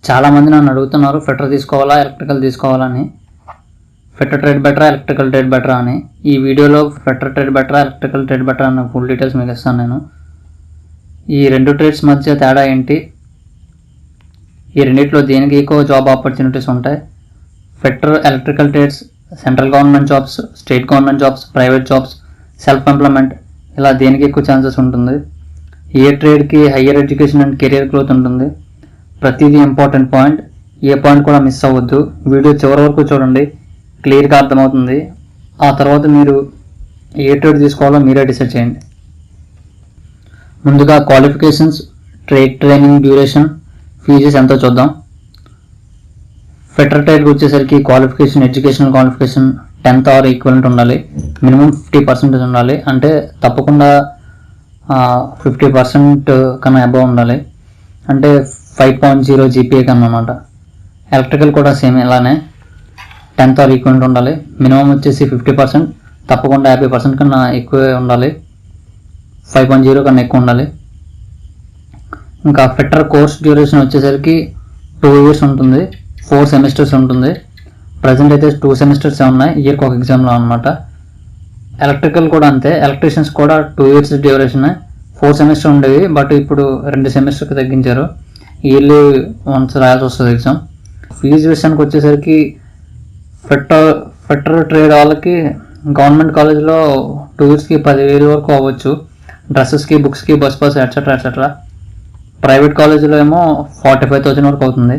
చాలామంది నన్ను అడుగుతున్నారు ఫిట్టర్ తీసుకోవాలా ఎలక్ట్రికల్ తీసుకోవాలని. ఫిట్టర్ ట్రేడ్ బెటరా ఎలక్ట్రికల్ ట్రేడ్ బెటరా అని. ఈ వీడియోలో ఫిట్టర్ ట్రేడ్ బెటరా ఎలక్ట్రికల్ ట్రేడ్ బెటరా అన్న ఫుల్ డీటెయిల్స్ మీకు ఇస్తాను నేను. ఈ రెండు ట్రేడ్స్ మధ్య తేడా ఏంటి, ఈ రెండిట్లో దేనికి ఎక్కువ జాబ్ ఆపర్చునిటీస్ ఉంటాయి, fitter electrical trades central government jobs, state government jobs, private jobs, self employment ఇలా దేనికి ఎక్కువ ఛాన్సెస్ ఉంటుంది, ఏ ట్రేడ్కి higher education and career growth ఉంటుంది, ప్రతిదీ ఇంపార్టెంట్ పాయింట్. ఏ పాయింట్ కూడా మిస్ అవ్వద్దు. వీడియో చివరి వరకు చూడండి, క్లియర్గా అర్థమవుతుంది. ఆ తర్వాత మీరు ఏ ట్రేడ్ తీసుకోవాలో మీరే డిసైడ్ చేయండి. ముందుగా qualifications, trade training duration, fees ఎంతో చూద్దాం. ఫిట్టర్ ట్రేడ్కి వచ్చేసరికి qualification, educational qualification 10th are equivalent ఉండాలి. మినిమం 50% ఉండాలి. అంటే తప్పకుండా 50% కన్నా అబవ్ ఉండాలి. అంటే 5.0 GPA కన్నా అన్నమాట. ఎలక్ట్రికల్ కూడా సేమ్ ఇలానే 10th ఆర్ ఈక్వలెంట్ ఉండాలి. మినిమం వచ్చేసి 50%, తప్పకుండా 50% కన్నా ఎక్కువే ఉండాలి. 5.0 కన్నా ఎక్కువ ఉండాలి. ఇంకా ఫిట్టర్ కోర్స్ డ్యూరేషన్ వచ్చేసరికి 2 years ఉంటుంది, 4 semesters ఉంటుంది. ప్రజెంట్ అయితే 2 semesters ఉన్నాయి, ఇయర్కి ఒక ఎగ్జామ్లో అనమాట. ఎలక్ట్రికల్ కూడా అంతే, ఎలక్ట్రీషియన్స్ కూడా 2 years డ్యూరేషన్, 4 semesters ఉండేవి, బట్ ఇప్పుడు 2 semesterకి తగ్గించారు. ఇయర్లీ వన్స్ రాయాల్సి వస్తుంది ఎగ్జామ్. ఫీజు విషయానికి వచ్చేసరికి ఫిట్టర్ ట్రేడ్ వాళ్ళకి గవర్నమెంట్ కాలేజ్లో 2 yearsకి 10,000 వరకు అవ్వచ్చు, డ్రెస్సెస్కి, బుక్స్కి, bus pass etcetera etcetera. Private కాలేజీలో ఏమో 45,000 వరకు అవుతుంది.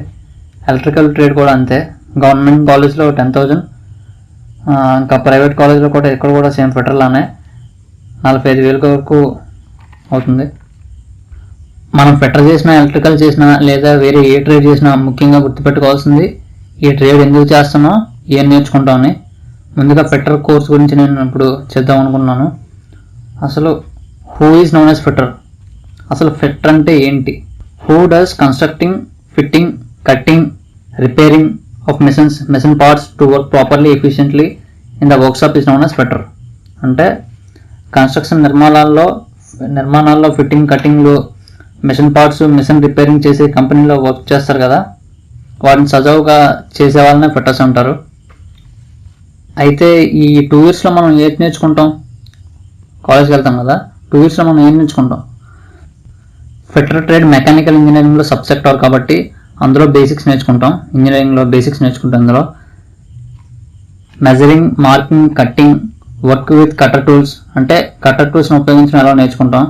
ఎలక్ట్రికల్ ట్రేడ్ కూడా అంతే, గవర్నమెంట్ కాలేజ్లో 10,000, ఇంకా ప్రైవేట్ కాలేజ్లో కూడా ఇక్కడ కూడా సేమ్ ఫిట్టర్లానే 45,000 వరకు అవుతుంది. మనం ఫిట్టర్ చేసినా, ఎలక్ట్రికల్ చేసినా, లేదా వేరే ఏ ట్రేడ్ చేసినా ముఖ్యంగా గుర్తుపెట్టుకోవాల్సింది ఈ ట్రేడ్ ఎందుకు చేస్తామో, ఏం నేర్చుకుంటామని. ముందుగా ఫిట్టర్ కోర్స్ గురించి నేను ఇప్పుడు చేద్దాం అనుకున్నాను. అసలు who is known as fitter, అసలు ఫిట్టర్ అంటే ఏంటి? Who does constructing, fitting, cutting, repairing of machine parts to work properly, efficiently in the workshop is known as fitter. అంటే కన్స్ట్రక్షన్ నిర్మాణాల్లో ఫిట్టింగ్, కటింగ్లు, మెషిన్ పార్ట్స్, మెషిన్ రిపేరింగ్ చేసే కంపెనీలో work చేస్తారు కదా, వాటిని సజావుగా చేసే వాళ్ళనే ఫిట్టర్స్ అంటారు. అయితే ఈ 2 yearsలో మనం ఏది నేర్చుకుంటాం? కాలేజ్కి వెళ్తాం కదా, 2 yearsలో మనం ఏం నేర్చుకుంటాం? ఫిట్టర్ ట్రేడ్ మెకానికల్ ఇంజనీరింగ్లో సబ్ సెక్టార్ కాబట్టి అందులో బేసిక్స్ నేర్చుకుంటాం. ఇంజనీరింగ్లో బేసిక్స్ నేర్చుకుంటాం. అందులో measuring, marking, cutting, work with cutter tools అంటే కటర్ టూల్స్ని ఉపయోగించడం ఎలా నేర్చుకుంటాం.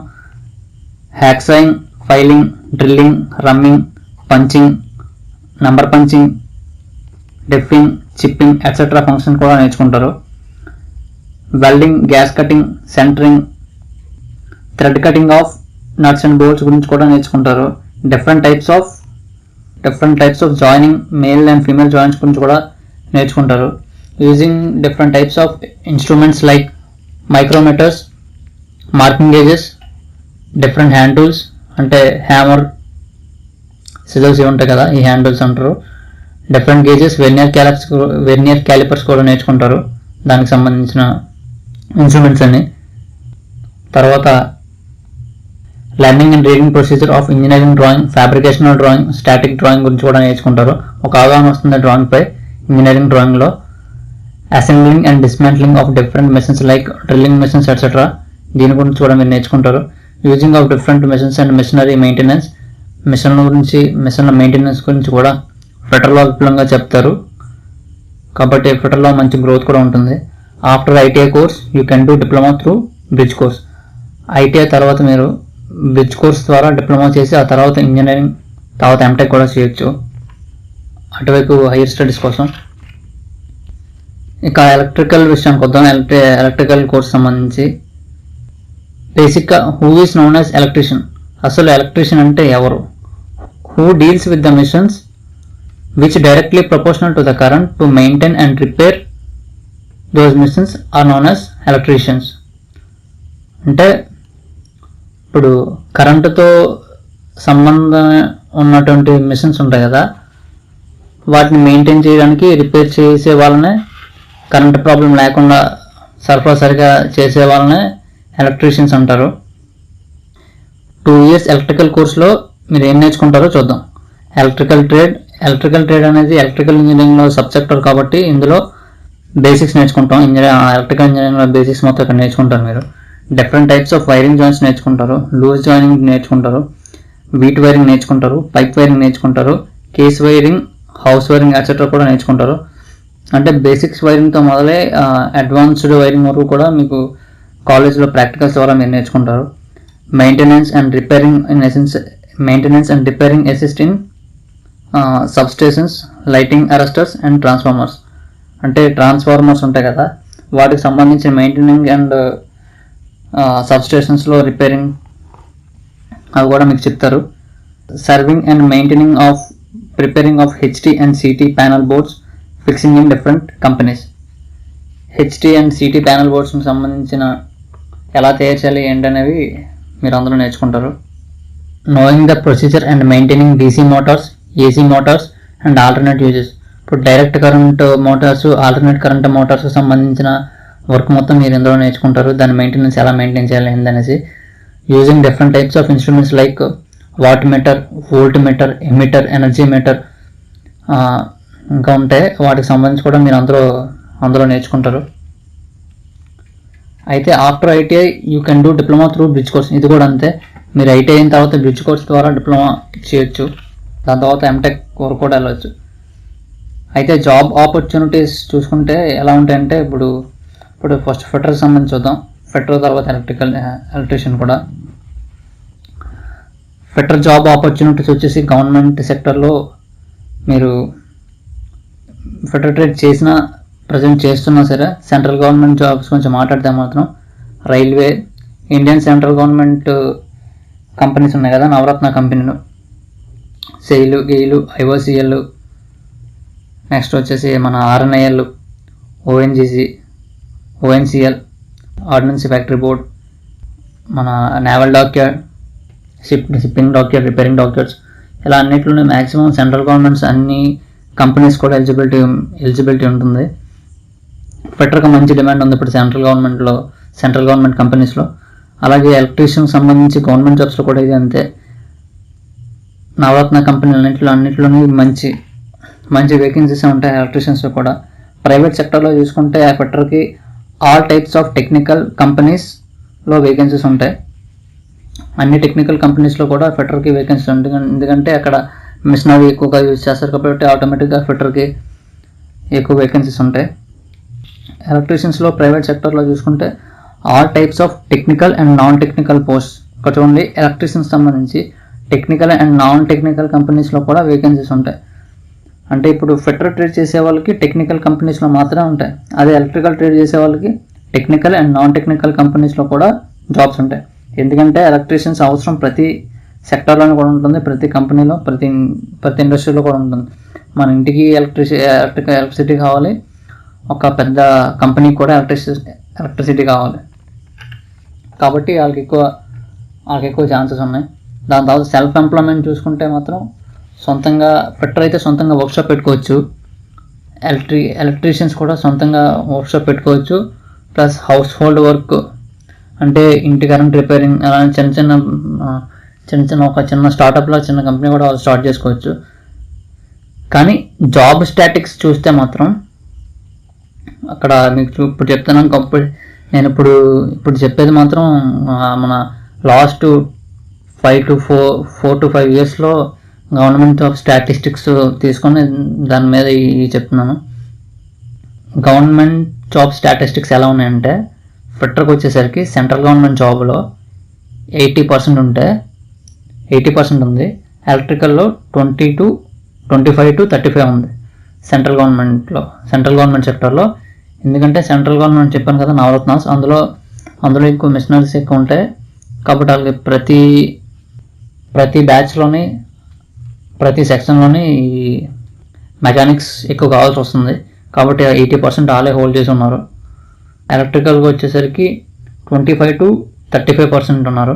Hacksawing, filing, drilling, reaming, punching, number punching, డెఫింగ్, చిప్పింగ్ ఎట్సెట్రా ఫంక్షన్ కూడా నేర్చుకుంటారు. Welding, gas cutting, centering, thread cutting of nuts and bolts గురించి కూడా నేర్చుకుంటారు. Different types of joining, male and female joints గురించి కూడా నేర్చుకుంటారు. Using different types of instruments like micrometers, marking gauges, different hand tools అంటే hammer, scissors ఇవి ఉంటాయి కదా, ఈ హ్యాండ్ టూల్స్ అంటారు. డిఫరెంట్ గేజెస్, వెర్నియర్ క్యాలిపర్స్ కూడా నేర్చుకుంటారు, దానికి సంబంధించిన ఇన్స్ట్రుమెంట్స్ అన్ని. తర్వాత learning and reading procedure of engineering drawing, fabricational drawing, static drawing గురించి కూడా నేర్చుకుంటారు. ఒక అవగాహన వస్తుంది డ్రాయింగ్ పై. ఇంజనీరింగ్ డ్రాయింగ్లో assembling and dismantling of different machines like drilling machines etcetera, దీని గురించి కూడా మీరు నేర్చుకుంటారు. Using of different machines and machinery maintenance, మిషన్ల మెయింటెనెన్స్ గురించి కూడా ఫిట్టర్లో విపులంగా చెప్తారు. కాబట్టి ఫిట్టర్లో మంచి గ్రోత్ కూడా ఉంటుంది. After ITI course you can do diploma through bridge course. ITI తర్వాత మీరు బ్రిడ్జ్ కోర్స్ ద్వారా డిప్లొమా చేసి ఆ తర్వాత ఇంజనీరింగ్, తర్వాత MTech కూడా చేయొచ్చు అటువైపు హైయర్ స్టడీస్ కోసం. ఇక ఎలక్ట్రికల్ విషయానికి వద్దాం. ఎలక్ట్రికల్ కోర్స్ సంబంధించి బేసిక్గా who is known as electrician, అసలు ఎలక్ట్రీషియన్ అంటే ఎవరు? Who deals with the machines which directly proportional to the current to maintain and repair those machines are known as electricians. అంటే ఇప్పుడు కరెంటుతో సంబంధం ఉన్నటువంటి మిషన్స్ ఉంటాయి కదా, వాటిని మెయింటైన్ చేయడానికి, రిపేర్ చేసే వాళ్ళనే, కరెంట్ ప్రాబ్లం లేకుండా సరఫరా సరిగా చేసే వాళ్ళనే ఎలక్ట్రీషియన్స్ అంటారు. 2 years ఎలక్ట్రికల్ కోర్సులో మీరు ఏం నేర్చుకుంటారో చూద్దాం. ఎలక్ట్రికల్ ట్రేడ్ అనేది ఎలక్ట్రికల్ ఇంజనీరింగ్లో సబ్సెక్టర్ కాబట్టి ఇందులో బేసిక్స్ నేర్చుకుంటాం. ఎలక్ట్రికల్ ఇంజనీరింగ్లో బేసిక్స్ మొత్తం ఇక్కడ నేర్చుకుంటారు మీరు. Different types of wiring joints నేర్చుకుంటారు, లూజ్ జాయినింగ్ నేర్చుకుంటారు, వీట్ వైరింగ్ నేర్చుకుంటారు, పైప్ వైరింగ్ నేర్చుకుంటారు, case wiring, house wiring etcetera కూడా నేర్చుకుంటారు. అంటే బేసిక్స్ వైరింగ్తో మొదలై అడ్వాన్స్డ్ వైరింగ్ వరకు కూడా మీకు కాలేజ్లో ప్రాక్టికల్స్ ద్వారా మీరు నేర్చుకుంటారు. Maintenance and repairing assist in substations, lighting arresters and transformers. అంటే ట్రాన్స్ఫార్మర్స్ ఉంటాయి కదా, వాటికి సంబంధించిన మెయింటెనింగ్ అండ్ సబ్స్టేషన్స్లో రిపేరింగ్ అవి కూడా మీకు చెప్తారు. Serving and preparing of HT and CT panel boards, fixing in different companies. HT and CT panel బోర్డ్స్కి సంబంధించిన ఎలా తయారు చేయాలి ఏంటనేవి మీరు అందరూ నేర్చుకుంటారు. Knowing the procedure and maintaining DC motors, AC motors and alternate uses. ఇప్పుడు direct current motors, alternate current motors సంబంధించిన వర్క్ మొత్తం మీరు ఇందులో నేర్చుకుంటారు. దాని మెయింటెనెన్స్ ఎలా మెయింటైన్ చేయాలి ఏంటనేసి. Using different types of instruments like watt meter, volt meter, emitter, energy meter ఇంకా ఉంటాయి. వాటికి సంబంధించి కూడా మీరు అందులో నేర్చుకుంటారు. అయితే after ITI you can do diploma through bridge course. ఇది కూడా అంతే. మీరు ఐటీఐ అయిన తర్వాత బ్రిడ్జ్ కోర్స్ ద్వారా డిప్లొమా చేయొచ్చు. దాని తర్వాత ఎంటెక్ వరకు కూడా వెళ్ళవచ్చు. అయితే జాబ్ ఆపర్చునిటీస్ చూసుకుంటే ఎలా ఉంటాయంటే ఇప్పుడు ఫస్ట్ ఫిట్టర్కి సంబంధించి చూద్దాం. ఫిట్టర్ తర్వాత ఎలక్ట్రీషియన్ కూడా. ఫిట్టర్ జాబ్ ఆపర్చునిటీస్ వచ్చేసి గవర్నమెంట్ సెక్టర్లో మీరు ఫిట్టర్ ట్రేడ్ ప్రజెంట్ చేస్తున్నా సరే, సెంట్రల్ గవర్నమెంట్ జాబ్స్ కొంచెం మాట్లాడితే మాత్రం railway, Indian central government companies ఉన్నాయి కదా, నవరత్న కంపెనీలు, సెయిలు, గెయిలు, ఐఓసిఎల్, నెక్స్ట్ వచ్చేసి మన RNIL, ONCL, ordnance factory board, మన naval dockyard, shipping dockyard, repairing dockyards, ఇలా అన్నింటిలోనే మ్యాక్సిమం సెంట్రల్ గవర్నమెంట్స్ అన్ని కంపెనీస్ కూడా ఎలిజిబిలిటీ ఉంటుంది. ఫిట్టర్కి మంచి డిమాండ్ ఉంది ఇప్పుడు సెంట్రల్ గవర్నమెంట్ కంపెనీస్లో. అలాగే ఎలక్ట్రీషియన్కి సంబంధించి గవర్నమెంట్ జాబ్స్లో కూడా ఇది అంతే. నవరత్న కంపెనీలు అన్నింటిలోనే మంచి వేకెన్సీస్ ఉంటాయి ఎలక్ట్రీషియన్స్లో కూడా. ప్రైవేట్ సెక్టర్లో చూసుకుంటే ఆ ఫిట్టర్కి ఆల్ టైప్స్ ఆఫ్ టెక్నికల్ కంపెనీస్లో వేకెన్సీస్ ఉంటాయి. అన్ని టెక్నికల్ కంపెనీస్లో కూడా ఫిట్టర్కి వేకెన్సీ ఉంటుంది. ఎందుకంటే అక్కడ మిషనరీ ఎక్కువగా యూజ్ చేస్తారు కాబట్టి ఆటోమేటిక్గా ఫిట్టర్కి ఎక్కువ వేకెన్సీస్ ఉంటాయి. ఎలక్ట్రీషియన్స్లో ప్రైవేట్ సెక్టర్లో చూసుకుంటే all types of technical and non technical post. ఇక్కడ చూడండి, ఎలక్ట్రీషియన్స్ సంబంధించి టెక్నికల్ అండ్ నాన్ టెక్నికల్ కంపెనీస్లో కూడా వేకెన్సీస్ ఉంటాయి. అంటే ఇప్పుడు ఫిట్టర్ ట్రేడ్ చేసే వాళ్ళకి టెక్నికల్ కంపెనీస్లో మాత్రమే ఉంటాయి. అదే ఎలక్ట్రికల్ ట్రేడ్ చేసే వాళ్ళకి టెక్నికల్ అండ్ నాన్ టెక్నికల్ కంపెనీస్లో కూడా జాబ్స్ ఉంటాయి. ఎందుకంటే ఎలక్ట్రీషియన్స్ అవసరం ప్రతి సెక్టర్లోనే కూడా ఉంటుంది, ప్రతి కంపెనీలో, ప్రతి ఇండస్ట్రీలో కూడా ఉంటుంది. మన ఇంటికి ఎలక్ట్రిసిటీ కావాలి, ఒక పెద్ద కంపెనీకి కూడా ఎలక్ట్రిసిటీ కావాలి కాబట్టి వాళ్ళకి ఎక్కువ ఛాన్సెస్ ఉన్నాయి. దాని తర్వాత సెల్ఫ్ ఎంప్లాయ్మెంట్ చూసుకుంటే మాత్రం ఫిట్టర్ అయితే సొంతంగా వర్క్షాప్ పెట్టుకోవచ్చు. ఎలక్ట్రీషియన్స్ కూడా సొంతంగా వర్క్షాప్ పెట్టుకోవచ్చు. ప్లస్ హౌస్ హోల్డ్ వర్క్ అంటే ఇంటి కరెంట్ రిపేరింగ్, అలా చిన్న ఒక చిన్న స్టార్టప్లో చిన్న కంపెనీ కూడా వాళ్ళు స్టార్ట్ చేసుకోవచ్చు. కానీ జాబ్ స్టాటిక్స్ చూస్తే మాత్రం అక్కడ మీకు ఇప్పుడు చెప్తున్నాను. నేను ఇప్పుడు చెప్పేది మాత్రం మన లాస్ట్ 4 to 5 yearsలో గవర్నమెంట్ ఆఫ్ స్టాటిస్టిక్స్ తీసుకొని దాని మీద చెప్తున్నాను. గవర్నమెంట్ జాబ్ స్టాటిస్టిక్స్ ఎలా ఉన్నాయంటే, ఫిట్టర్కి వచ్చేసరికి సెంట్రల్ గవర్నమెంట్ జాబ్లో 80% ఉంటే 80% ఉంది. ఎలక్ట్రికల్లో 25 to 35 ఉంది సెంట్రల్ గవర్నమెంట్ సెక్టర్లో. ఎందుకంటే సెంట్రల్ గవర్నమెంట్ చెప్పాను కదా, నవరత్నాస్, అందులో ఎక్కువ మిషనరీస్ ఎక్కువ ఉంటాయి కాబట్టి వాళ్ళకి ప్రతి బ్యాచ్లోని ప్రతి సెక్షన్లోని మెకానిక్స్ ఎక్కువ కావాల్సి వస్తుంది కాబట్టి 80% వాళ్ళే హోల్డ్ చేసి ఉన్నారు. ఎలక్ట్రికల్గా వచ్చేసరికి 25 to 35% ఉన్నారు.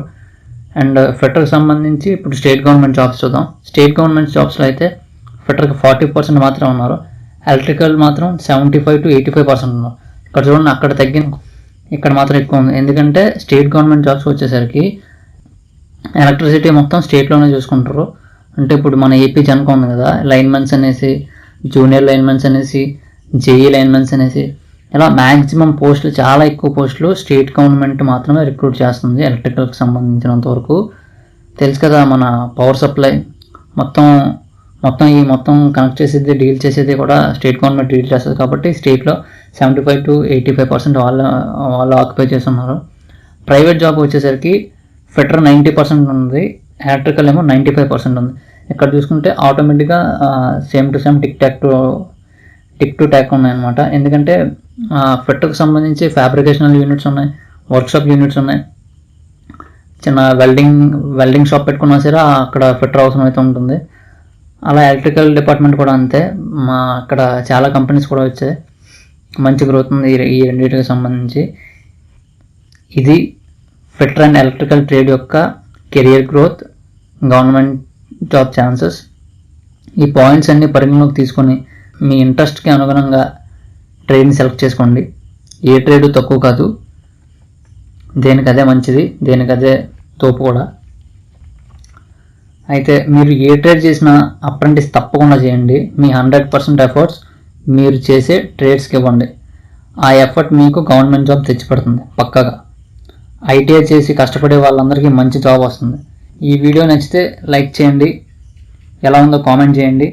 అండ్ ఫిట్టర్కి సంబంధించి ఇప్పుడు స్టేట్ గవర్నమెంట్ జాబ్స్ చూద్దాం. స్టేట్ గవర్నమెంట్ జాబ్స్లో అయితే ఫిట్టర్కి 40% మాత్రమే ఉన్నారు. ఎలక్ట్రికల్ మాత్రం 75 to 85% ఉన్నారు. ఇక్కడ చూడండి, అక్కడ ఇక్కడ మాత్రం ఎక్కువ ఉంది. ఎందుకంటే స్టేట్ గవర్నమెంట్ జాబ్స్ వచ్చేసరికి ఎలక్ట్రిసిటీ మొత్తం స్టేట్లోనే చూసుకుంటారు. అంటే ఇప్పుడు మన ఏపీ జనకం ఉంది కదా, లైన్మెన్స్ అనేసి, జూనియర్ లైన్మెన్స్ అనేసి, జేఈ లైన్మెన్స్ అనేసి, ఇలా మ్యాక్సిమం పోస్టులు, చాలా ఎక్కువ పోస్టులు స్టేట్ గవర్నమెంట్ మాత్రమే రిక్రూట్ చేస్తుంది ఎలక్ట్రికల్కి సంబంధించినంత వరకు. తెలుసు కదా, మన పవర్ సప్లై మొత్తం కనెక్ట్ చేసేది, డీల్ చేసేది కూడా స్టేట్ గవర్నమెంట్ డీల్ చేస్తుంది. కాబట్టి స్టేట్లో 75 to 85% వాళ్ళు ఆక్యుపై చేస్తున్నారు. ప్రైవేట్ జాబ్ వచ్చేసరికి ఫిట్టర్ 90% ఉంది, ఎలక్ట్రికల్ ఏమో 95% ఉంది. ఇక్కడ చూసుకుంటే ఆటోమేటిక్గా same to same tick to tack ఉన్నాయన్నమాట. ఎందుకంటే ఫిట్టర్కి సంబంధించి ఫ్యాబ్రికేషనల్ యూనిట్స్ ఉన్నాయి, వర్క్షాప్ యూనిట్స్ ఉన్నాయి. చిన్న వెల్డింగ్ షాప్ పెట్టుకున్నా సరే అక్కడ ఫిట్టర్ అవసరం అయితే ఉంటుంది. అలా ఎలక్ట్రికల్ డిపార్ట్మెంట్ కూడా అంతే. అక్కడ చాలా కంపెనీస్ కూడా వచ్చాయి, మంచి గ్రోత్ ఉంది ఈ రెండింటికి సంబంధించి. ఇది ఫిట్టర్ అండ్ ఎలక్ట్రికల్ ట్రేడ్ యొక్క career growth, government job chances. ఈ పాయింట్స్ అన్ని పరిగణలోకి తీసుకొని మీ ఇంట్రెస్ట్కి అనుగుణంగా ట్రేడ్ని సెలెక్ట్ చేసుకోండి. ఏ ట్రేడ్ తక్కువ కాదు, దేనికదే మంచిది, దేనికదే తోపు కూడా. అయితే మీరు ఏ ట్రేడ్ చేసినా అప్రెంటిస్ తప్పకుండా చేయండి. మీ 100% ఎఫర్ట్స్ మీరు చేసే ట్రేడ్స్కి ఇవ్వండి. ఆ ఎఫర్ట్ మీకు గవర్నమెంట్ జాబ్ తెచ్చిపెడుతుంది పక్కాగా. ఐటీఐ చేసి కష్టపడే వాళ్ళందరికీ మంచి జాబ్ వస్తుంది. ఈ వీడియో నచ్చితే లైక్ చేయండి, ఎలా ఉందో కామెంట్ చేయండి.